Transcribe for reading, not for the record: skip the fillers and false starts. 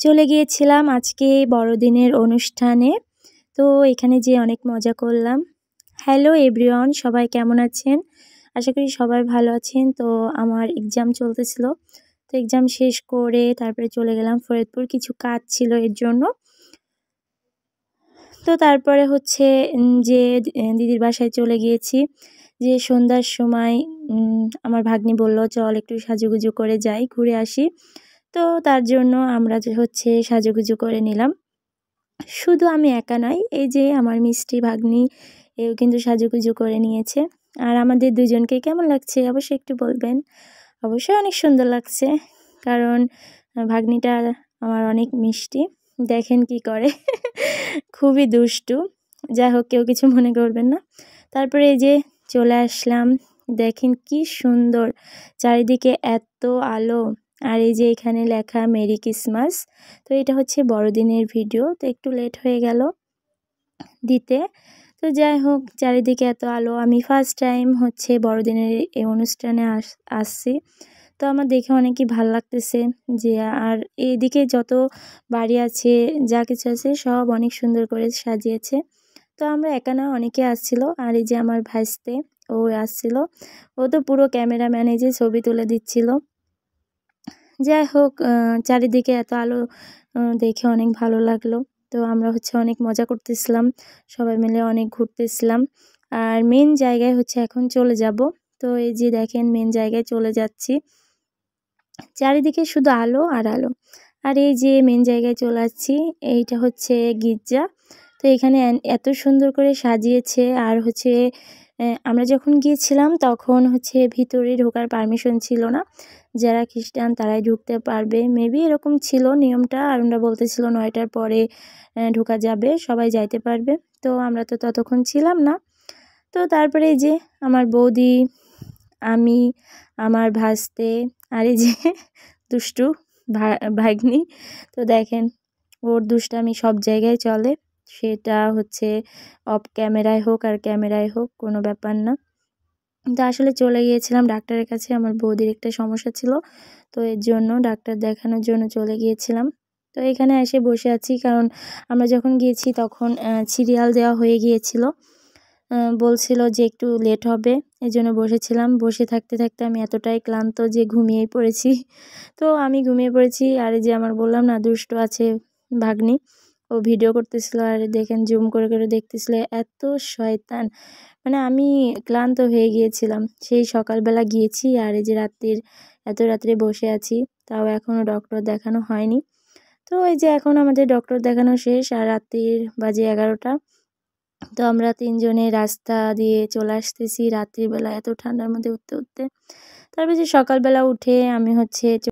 চলে গিয়েছিলাম আজকে বড়দিনের অনুষ্ঠানে। তো এখানে যেয়ে অনেক মজা করলাম। হ্যালো এভরিওয়ান, সবাই কেমন আছেন? আশা করি সবাই ভালো আছেন। তো আমার এক্সাম চলতেছিল। তো এক্সাম শেষ করে তারপরে চলে গেলাম ফরিদপুর, কিছু কাজ ছিল এর জন্য। তো তারপরে হচ্ছে যে দিদির বাসায় চলে গিয়েছি। যে সন্ধ্যার সময় আমার ভাগ্নি বলল চল একটু সাজুগুজু করে যাই, ঘুরে আসি। তো তার জন্য আমরা যে হচ্ছে সাজুগুজু করে নিলাম। শুধু আমি একা নয়, এই যে আমার মিষ্টি ভাগ্নি, এও কিন্তু সাজুগুজু করে নিয়েছে। আর আমাদের দুজনকে কেমন লাগছে অবশ্যই একটু বলবেন। অবশ্যই অনেক সুন্দর লাগছে, কারণ ভাগ্নিটা আমার অনেক মিষ্টি। দেখেন কি করে খুবই দুষ্টু। যাই হোক, কেউ কিছু মনে করবেন না। তারপরে এই যে চলে আসলাম, দেখেন কি সুন্দর চারিদিকে এত আলো। আর এই যে এখানে লেখা মেরি ক্রিসমাস। তো এটা হচ্ছে বড়দিনের ভিডিও, তো একটু লেট হয়ে গেল দিতে। তো যাই হোক, চারিদিকে এত আলো। আমি ফার্স্ট টাইম হচ্ছে বড়দিনের এই অনুষ্ঠানে আসছি। তো আমার দেখে অনেকই ভালো লাগতেছে যে, আর এইদিকে যত বাড়ি আছে, যা কিছু আছে সব অনেক সুন্দর করে সাজিয়েছে। তো আমরা একা না, অনেকে আসছিল। আর এই যে আমার ভাইস্তে, ও আসছিল। ও তো পুরো ক্যামেরাম্যান, এই যে ছবি তুলে দিচ্ছিল। যাই হোক, চারিদিকে এত আলো দেখে অনেক ভালো লাগলো। তো আমরা হচ্ছে অনেক মজা করতেছিলাম, সবাই মিলে অনেক ঘুরতেছিলাম। আর মেন জায়গায় হচ্ছে এখন চলে যাব। তো এই যে দেখেন মেন জায়গায় চলে যাচ্ছি, চারিদিকে শুধু আলো আর আলো। আর এই যে মেন জায়গায় চলে আসছি, এইটা হচ্ছে গির্জা। তো এখানে এত সুন্দর করে সাজিয়েছে। আর হচ্ছে আমরা যখন গিয়েছিলাম তখন হচ্ছে ভিতরে ঢোকার পারমিশন ছিল না, যারা খ্রিস্টান তারাই ঢুকতে পারবে, মেবি এরকম ছিল নিয়মটা। আর ওরা বলতেছিল 9টার পরে ঢোকা যাবে, সবাই যাইতে পারবে। তো আমরা তো ততক্ষণ ছিলাম না। তো তারপরে এই যে আমার বৌদি, আমি, আমার ভাস্তে, আর এই যে দুষ্টু ভাগ্নি। তো দেখেন, ওর দুষ্টামি সব জায়গায় চলে, সেটা হচ্ছে অফ ক্যামেরায় হোক আর ক্যামেরায় হোক, কোনো ব্যাপার না। তো আসলে চলে গিয়েছিলাম ডাক্তারের কাছে, আমার বৌদির একটা সমস্যা ছিল, তো এর জন্য ডাক্তার দেখানোর জন্য চলে গিয়েছিলাম। তো এখানে এসে বসে আছি, কারণ আমরা যখন গিয়েছি তখন সিরিয়াল দেওয়া হয়ে গিয়েছিল। বলছিল যে একটু লেট হবে, এই জন্য বসেছিলাম। বসে থাকতে থাকতে আমি এতটাই ক্লান্ত যে ঘুমিয়েই পড়েছি। তো আমি ঘুমিয়ে পড়েছি। আর এই যে আমার বললাম না, দুষ্ট আছে ভাগ্নি, ও ভিডিও করতেছিল। আর দেখেন জুম করে করে দেখতেছিল, এত শয়তান। মানে আমি ক্লান্ত হয়ে গিয়েছিলাম, সেই সকালবেলা গিয়েছি। আর এই যে এত রাত্রে বসে আছি, তাও এখনও ডক্টর দেখানো হয়নি। তো এই যে এখন আমাদের ডক্টর দেখানো শেষ, আর রাত্রির বাজে 11টা। তো আমরা তিনজনে রাস্তা দিয়ে চলে আসতেছি রাত্রিবেলা, এত ঠান্ডার মধ্যে উঠতে উঠতে। তারপর যে সকালবেলা উঠে আমি হচ্ছে